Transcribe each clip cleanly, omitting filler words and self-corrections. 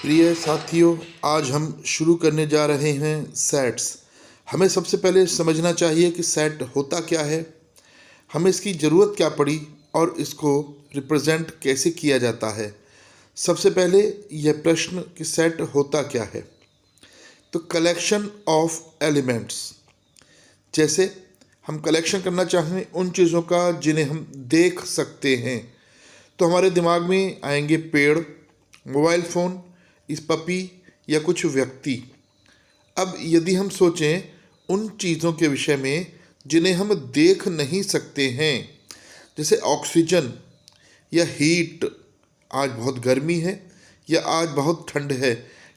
प्रिय साथियों, आज हम शुरू करने जा रहे हैं सेट्स। हमें सबसे पहले समझना चाहिए कि सेट होता क्या है, हमें इसकी ज़रूरत क्या पड़ी और इसको रिप्रेजेंट कैसे किया जाता है। सबसे पहले यह प्रश्न कि सेट होता क्या है। तो कलेक्शन ऑफ एलिमेंट्स, जैसे हम कलेक्शन करना चाहें उन चीज़ों का जिन्हें हम देख सकते हैं, तो हमारे दिमाग में आएंगे पेड़, मोबाइल फ़ोन, इस पपी या कुछ व्यक्ति। अब यदि हम सोचें उन चीज़ों के विषय में जिन्हें हम देख नहीं सकते हैं, जैसे ऑक्सीजन या हीट, आज बहुत गर्मी है या आज बहुत ठंड है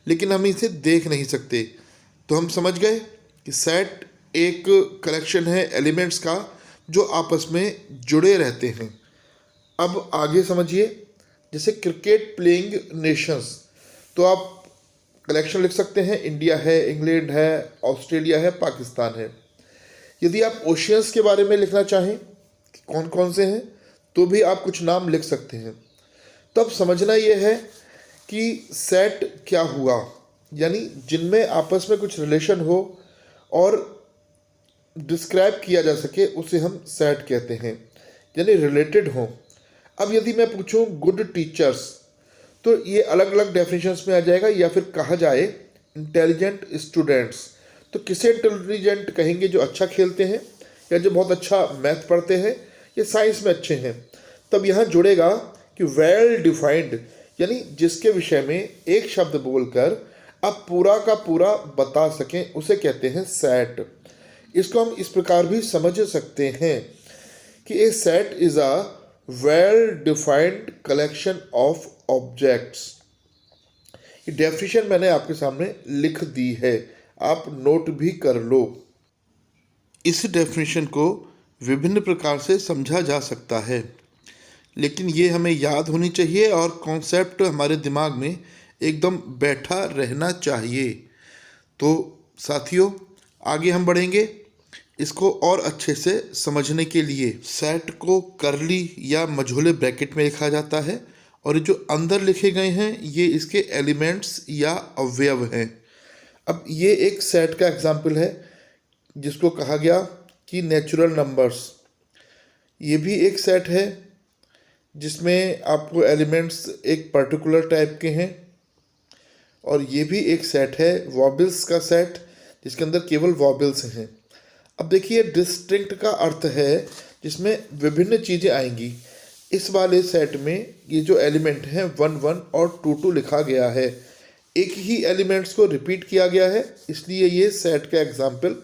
लेकिन हम इसे देख नहीं सकते, तो हम समझ गए कि सेट एक कलेक्शन है एलिमेंट्स का जो आपस में जुड़े रहते हैं। अब आगे समझिए, जैसे क्रिकेट प्लेइंग नेशंस, तो आप कलेक्शन लिख सकते हैं, इंडिया है, इंग्लैंड है, ऑस्ट्रेलिया है, पाकिस्तान है। यदि आप ओशियंस के बारे में लिखना चाहें कि कौन कौन से हैं, तो भी आप कुछ नाम लिख सकते हैं। तो अब समझना यह है कि सेट क्या हुआ, यानी जिनमें आपस में कुछ रिलेशन हो और डिस्क्राइब किया जा सके उसे हम सेट कहते हैं, यानी रिलेटेड हो। अब यदि मैं पूछूं गुड टीचर्स, तो ये अलग अलग डेफिनेशंस में आ जाएगा, या फिर कहा जाए इंटेलिजेंट स्टूडेंट्स, तो किसे इंटेलिजेंट कहेंगे? जो अच्छा खेलते हैं या जो बहुत अच्छा मैथ पढ़ते हैं या साइंस में अच्छे हैं। तब यहाँ जुड़ेगा कि वेल डिफाइंड, यानी जिसके विषय में एक शब्द बोलकर आप पूरा का पूरा बता सकें उसे कहते हैं सेट। इसको हम इस प्रकार भी समझ सकते हैं कि a set is a well defined collection of objects. ये डेफिनेशन मैंने आपके सामने लिख दी है, आप नोट भी कर लो। इस डेफिनेशन को विभिन्न प्रकार से समझा जा सकता है, लेकिन ये हमें याद होनी चाहिए और कॉन्सेप्ट हमारे दिमाग में एकदम बैठा रहना चाहिए। तो साथियों, आगे हम बढ़ेंगे इसको और अच्छे से समझने के लिए। सेट को करली या मझोले ब्रैकेट में लिखा जाता है और जो अंदर लिखे गए हैं ये इसके एलिमेंट्स या अवयव हैं। अब ये एक सेट का एग्जाम्पल है जिसको कहा गया कि नेचुरल नंबर्स। ये भी एक सेट है जिसमें आपको एलिमेंट्स एक पर्टिकुलर टाइप के हैं। और ये भी एक सेट है वॉबल्स का सेट, जिसके अंदर केवल वॉबल्स हैं। अब देखिए, डिस्टिंक्ट का अर्थ है जिसमें विभिन्न चीज़ें आएंगी। इस वाले सेट में ये जो एलिमेंट हैं 1 1 और 2 2 लिखा गया है, एक ही एलिमेंट्स को रिपीट किया गया है, इसलिए ये सेट का एग्जाम्पल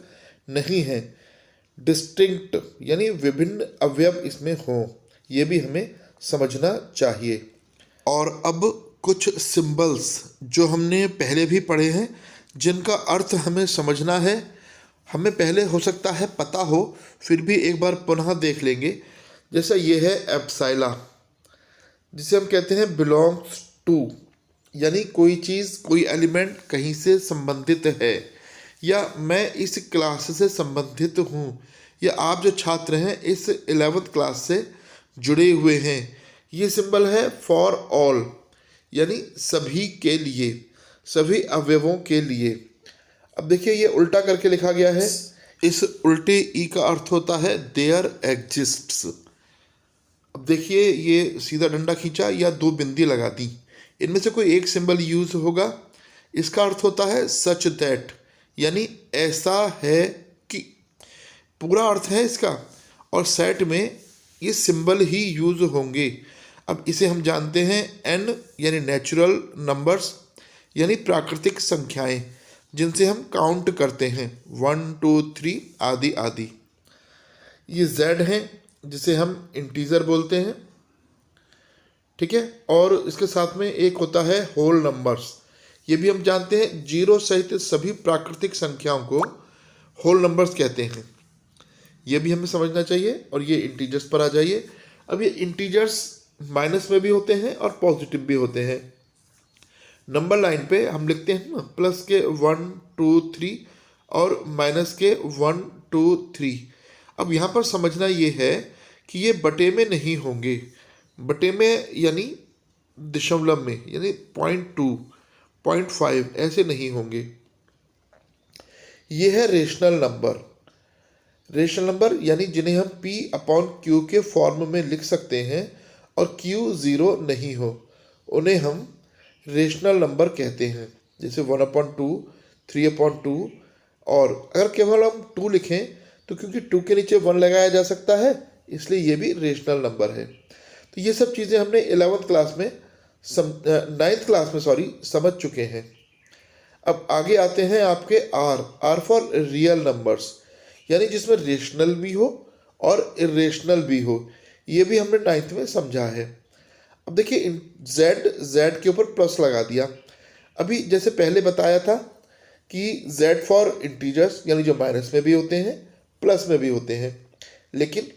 नहीं है। डिस्टिंक्ट यानी विभिन्न अवयव इसमें हों, ये भी हमें समझना चाहिए। और अब कुछ सिंबल्स जो हमने पहले भी पढ़े हैं, जिनका अर्थ हमें समझना है, हमें पहले हो सकता है पता हो, फिर भी एक बार पुनः देख लेंगे। जैसा ये है एप्सिला, जिसे हम कहते हैं बिलोंग्स टू, यानी कोई चीज़, कोई एलिमेंट कहीं से संबंधित है, या मैं इस क्लास से संबंधित हूँ, या आप जो छात्र हैं इस 11th क्लास से जुड़े हुए हैं। ये सिंबल है फॉर ऑल, यानी सभी के लिए, सभी अवयवों के लिए। अब देखिए, ये उल्टा करके लिखा गया है। इस उल्टे ई का अर्थ होता है देयर एग्जिस्ट्स। अब देखिए, ये सीधा डंडा खींचा या 2 बिंदी लगा दी, इनमें से कोई एक सिंबल यूज होगा। इसका अर्थ होता है सच दैट, यानी ऐसा है कि, पूरा अर्थ है इसका। और सेट में ये सिंबल ही यूज होंगे। अब इसे हम जानते हैं एन, यानी नेचुरल नंबर्स, यानी प्राकृतिक संख्याएं जिनसे हम काउंट करते हैं, 1 2 3 आदि आदि। ये जेड हैं जिसे हम इंटीजर बोलते हैं, ठीक है। और इसके साथ में एक होता है होल नंबर्स, ये भी हम जानते हैं, जीरो सहित सभी प्राकृतिक संख्याओं को होल नंबर्स कहते हैं। ये भी हमें समझना चाहिए। और ये इंटीजर्स पर आ जाइए। अब ये इंटीजर्स माइनस में भी होते हैं और पॉजिटिव भी होते हैं। नंबर लाइन पे हम लिखते हैं ना, प्लस के 1 2 3 और माइनस के 1 2 3। अब यहाँ पर समझना ये है कि ये बटे में नहीं होंगे। बटे में यानी दशमलव में, यानी 0.2, 0.5 ऐसे नहीं होंगे। ये है रेशनल नंबर। रेशनल नंबर यानी जिन्हें हम P/Q के फॉर्म में लिख सकते हैं और Q 0 नहीं हो, उन्हें हम रेशनल नंबर कहते हैं। जैसे 1/2, 3/2। और अगर केवल हम 2 लिखें तो क्योंकि 2 के नीचे 1 लगाया जा सकता है, इसलिए ये भी रेशनल नंबर है। तो ये सब चीज़ें हमने 11th क्लास में 9th क्लास में समझ चुके हैं। अब आगे आते हैं आपके आर फॉर रियल नंबर्स, यानी जिसमें रेशनल भी हो और इरेशनल भी हो। ये भी हमने 9th में समझा है। अब देखिए जेड के ऊपर प्लस लगा दिया। अभी जैसे पहले बताया था कि जेड फॉर इंटीजर्स यानी जो माइनस में भी होते हैं प्लस में भी होते हैं, लेकिन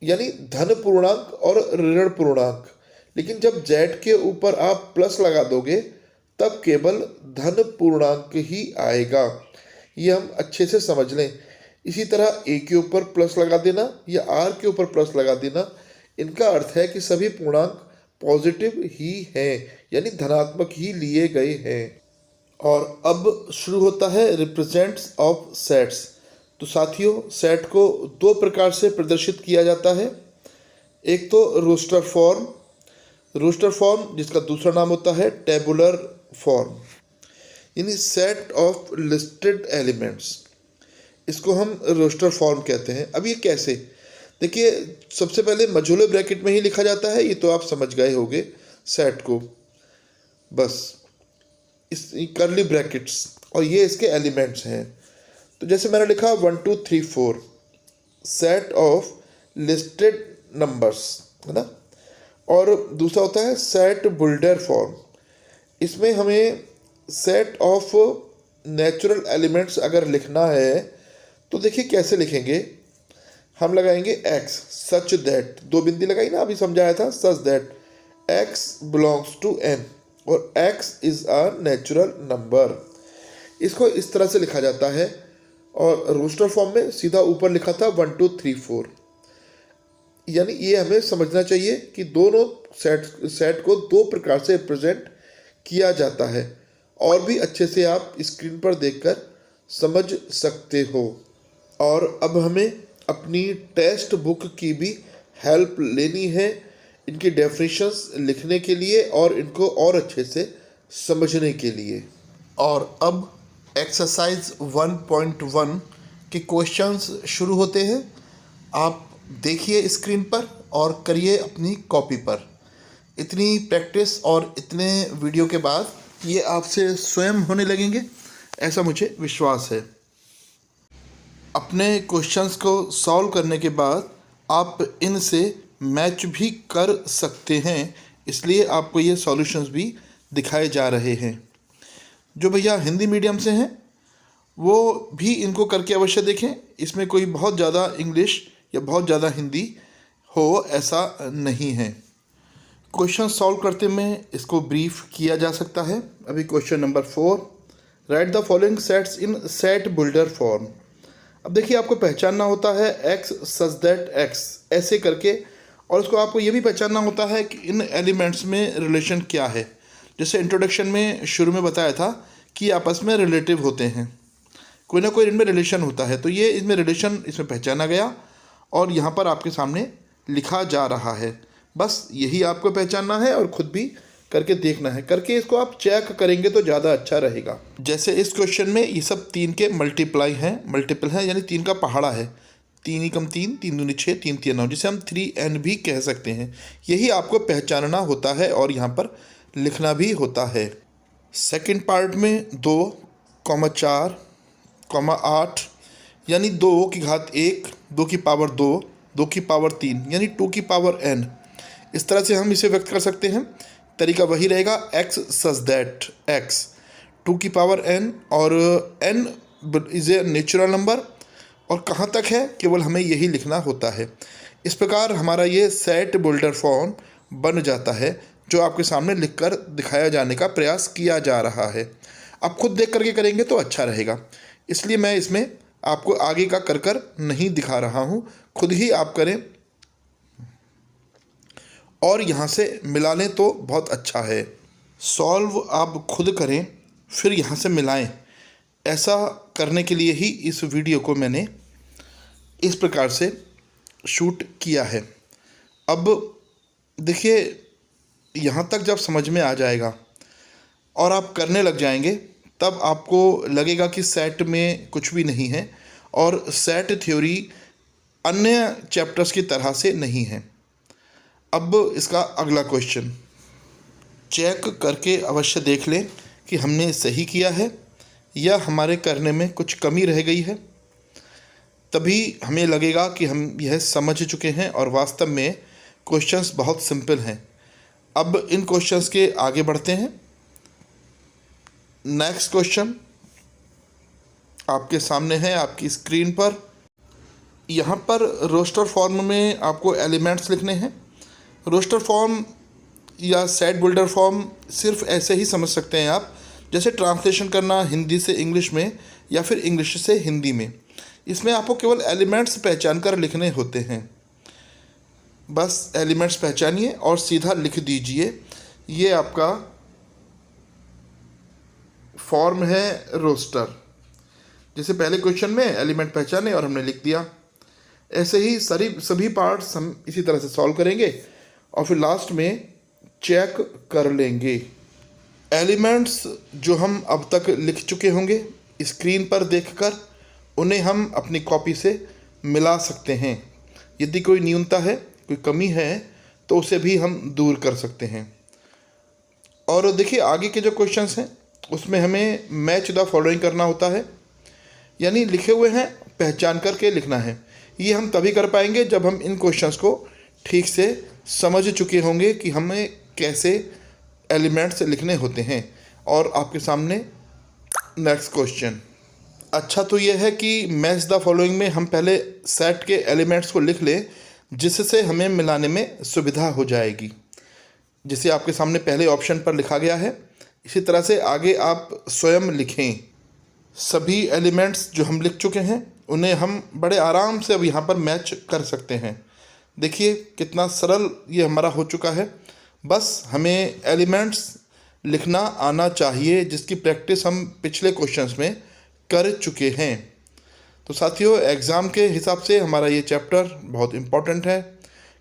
यानी धन पूर्णांक और ऋण पूर्णांक। लेकिन जब जेड के ऊपर आप प्लस लगा दोगे तब केवल धन पूर्णांक ही आएगा। ये हम अच्छे से समझ लें। इसी तरह ए के ऊपर प्लस लगा देना या आर के ऊपर प्लस लगा देना, इनका अर्थ है कि सभी पूर्णांक पॉजिटिव ही हैं, यानी धनात्मक ही लिए गए हैं। और अब शुरू होता है रिप्रेजेंट्स ऑफ सेट्स। तो साथियों, सेट को 2 प्रकार से प्रदर्शित किया जाता है। एक तो रोस्टर फॉर्म जिसका दूसरा नाम होता है टेबुलर फॉर्म, यानी सेट ऑफ लिस्टेड एलिमेंट्स। इसको हम रोस्टर फॉर्म कहते हैं। अब ये कैसे? देखिए, सबसे पहले मझोले ब्रैकेट में ही लिखा जाता है, ये तो आप समझ गए होंगे सेट को। बस इस कर्ली ब्रैकेट्स और ये इसके एलिमेंट्स हैं। तो जैसे मैंने लिखा 1 2 3 4 सेट ऑफ लिस्टेड नंबर्स, है ना। और दूसरा होता है सेट बुल्डर फॉर्म। इसमें हमें सेट ऑफ नेचुरल एलिमेंट्स अगर लिखना है तो देखिए कैसे लिखेंगे। हम लगाएंगे x सच दैट, 2 बिंदी लगाई ना, अभी समझाया था, such that x belongs to n और x is a natural number. इसको इस तरह से लिखा जाता है। और रोस्टर फॉर्म में सीधा ऊपर लिखा था 1 2 3 4। यानी ये हमें समझना चाहिए कि दोनों सेट को 2 प्रकार से रिप्रेजेंट किया जाता है, और भी अच्छे से आप स्क्रीन पर देखकर समझ सकते हो। और अब हमें अपनी टेक्स्ट बुक की भी हेल्प लेनी है इनकी डेफिनेशंस लिखने के लिए और इनको और अच्छे से समझने के लिए। और अब एक्सरसाइज 1.1 के क्वेश्चंस शुरू होते हैं। आप देखिए स्क्रीन पर और करिए अपनी कॉपी पर। इतनी प्रैक्टिस और इतने वीडियो के बाद ये आपसे स्वयं होने लगेंगे, ऐसा मुझे विश्वास है। अपने क्वेश्चंस को सॉल्व करने के बाद आप इनसे मैच भी कर सकते हैं, इसलिए आपको ये सॉल्यूशंस भी दिखाए जा रहे हैं। जो भैया हिंदी मीडियम से हैं वो भी इनको करके अवश्य देखें। इसमें कोई बहुत ज़्यादा इंग्लिश या बहुत ज़्यादा हिंदी हो ऐसा नहीं है। क्वेश्चन सॉल्व करते में इसको ब्रीफ किया जा सकता है। अभी question number 4, right the following sets in set builder form. अब देखिए, आपको पहचानना होता है x सच दैट x ऐसे करके, और उसको आपको ये भी पहचानना होता है कि इन एलिमेंट्स में रिलेशन क्या है। जैसे इंट्रोडक्शन में शुरू में बताया था कि आपस में रिलेटिव होते हैं, कोई ना कोई इनमें रिलेशन होता है। तो ये इसमें रिलेशन इसमें पहचाना गया और यहाँ पर आपके सामने लिखा जा रहा है। बस यही आपको पहचानना है और ख़ुद भी करके देखना है। करके इसको आप चेक करेंगे तो ज़्यादा अच्छा रहेगा। जैसे इस क्वेश्चन में ये सब 3 के मल्टीपल हैं, यानी 3 का पहाड़ा है। 3 एकम 3, 3 दूनी 6, 3 3 9, जिसे हम 3n भी कह सकते हैं। यही आपको पहचानना होता है और यहाँ पर लिखना भी होता है। सेकंड पार्ट में 2, 4, 8 यानी 2 की घात 1, 2 की पावर 2, 2 की पावर 3 यानी 2 की पावर n। इस तरह से हम इसे व्यक्त कर सकते हैं। तरीका वही रहेगा, x सच दैट x 2 की पावर n, और n is a natural number, और कहाँ तक है केवल हमें यही लिखना होता है। इस प्रकार हमारा ये सेट बुल्डर फॉर्म बन जाता है, जो आपके सामने लिखकर दिखाया जाने का प्रयास किया जा रहा है। आप खुद देख करके करेंगे तो अच्छा रहेगा, इसलिए मैं इसमें आपको आगे का कर नहीं दिखा रहा हूँ। खुद ही आप करें और यहाँ से मिला लें तो बहुत अच्छा है। सॉल्व आप खुद करें, फिर यहाँ से मिलाएं। ऐसा करने के लिए ही इस वीडियो को मैंने इस प्रकार से शूट किया है। अब देखिए, यहाँ तक जब समझ में आ जाएगा और आप करने लग जाएंगे, तब आपको लगेगा कि सेट में कुछ भी नहीं है और सेट थ्योरी अन्य चैप्टर्स की तरह से नहीं है। अब इसका अगला क्वेश्चन चेक करके अवश्य देख लें कि हमने सही किया है या हमारे करने में कुछ कमी रह गई है। तभी हमें लगेगा कि हम यह समझ चुके हैं और वास्तव में क्वेश्चंस बहुत सिंपल हैं। अब इन क्वेश्चंस के आगे बढ़ते हैं। नेक्स्ट क्वेश्चन आपके सामने है, आपकी स्क्रीन पर। यहाँ पर रोस्टर फॉर्म में आपको एलिमेंट्स लिखने हैं। रोस्टर फॉर्म या सेट बिल्डर फॉर्म सिर्फ ऐसे ही समझ सकते हैं आप, जैसे ट्रांसलेशन करना हिंदी से इंग्लिश में या फिर इंग्लिश से हिंदी में। इसमें आपको केवल एलिमेंट्स पहचान कर लिखने होते हैं। बस एलिमेंट्स पहचानिए और सीधा लिख दीजिए। ये आपका फॉर्म है रोस्टर। जैसे पहले क्वेश्चन में एलिमेंट पहचाने और हमने लिख दिया, ऐसे ही सभी पार्ट्स हम इसी तरह से सॉल्व करेंगे और फिर लास्ट में चेक कर लेंगे। एलिमेंट्स जो हम अब तक लिख चुके होंगे स्क्रीन पर देखकर, उन्हें हम अपनी कॉपी से मिला सकते हैं। यदि कोई न्यूनता है, कोई कमी है, तो उसे भी हम दूर कर सकते हैं। और देखिए, आगे के जो क्वेश्चंस हैं उसमें हमें मैच द फॉलोइंग करना होता है, यानी लिखे हुए हैं पहचान करके लिखना है। ये हम तभी कर पाएंगे जब हम इन क्वेश्चंस को ठीक से समझ चुके होंगे कि हमें कैसे एलिमेंट्स लिखने होते हैं। और आपके सामने नेक्स्ट क्वेश्चन। अच्छा तो यह है कि मैच द फॉलोइंग में हम पहले सेट के एलिमेंट्स को लिख लें, जिससे हमें मिलाने में सुविधा हो जाएगी। जिसे आपके सामने पहले ऑप्शन पर लिखा गया है, इसी तरह से आगे आप स्वयं लिखें। सभी एलिमेंट्स जो हम लिख चुके हैं उन्हें हम बड़े आराम से अब यहाँ पर मैच कर सकते हैं। देखिए कितना सरल ये हमारा हो चुका है। बस हमें एलिमेंट्स लिखना आना चाहिए, जिसकी प्रैक्टिस हम पिछले क्वेश्चंस में कर चुके हैं। तो साथियों, एग्ज़ाम के हिसाब से हमारा ये चैप्टर बहुत इम्पोर्टेंट है।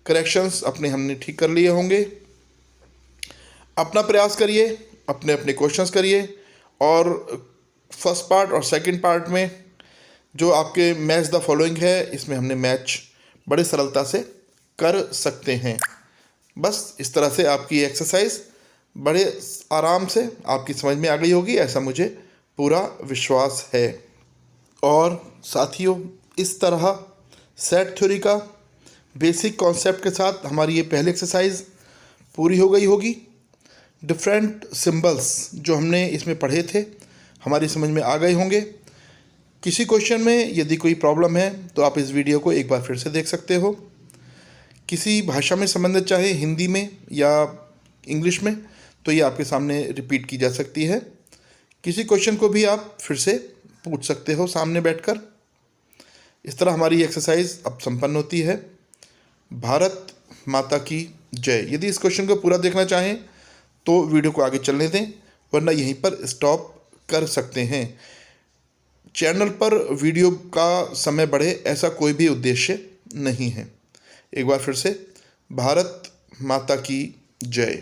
करेक्शंस अपने हमने ठीक कर लिए होंगे। अपना प्रयास करिए, अपने अपने क्वेश्चंस करिए और फर्स्ट पार्ट और सेकंड पार्ट में जो आपके मैच द फॉलोइंग है, इसमें हमने मैच बड़े सरलता से कर सकते हैं। बस इस तरह से आपकी एक्सरसाइज बड़े आराम से आपकी समझ में आ गई होगी, ऐसा मुझे पूरा विश्वास है। और साथियों, इस तरह सेट थ्योरी का बेसिक कॉन्सेप्ट के साथ हमारी ये पहली एक्सरसाइज पूरी हो गई होगी। डिफरेंट सिंबल्स जो हमने इसमें पढ़े थे हमारी समझ में आ गए होंगे। किसी क्वेश्चन में यदि कोई प्रॉब्लम है तो आप इस वीडियो को एक बार फिर से देख सकते हो। किसी भाषा में संबंधित, चाहे हिंदी में या इंग्लिश में, तो ये आपके सामने रिपीट की जा सकती है। किसी क्वेश्चन को भी आप फिर से पूछ सकते हो सामने बैठकर। इस तरह हमारी एक्सरसाइज अब संपन्न होती है। भारत माता की जय। यदि इस क्वेश्चन को पूरा देखना चाहें तो वीडियो को आगे चलने दें, वरना यहीं पर स्टॉप कर सकते हैं। चैनल पर वीडियो का समय बढ़े ऐसा कोई भी उद्देश्य नहीं है। एक बार फिर से भारत माता की जय।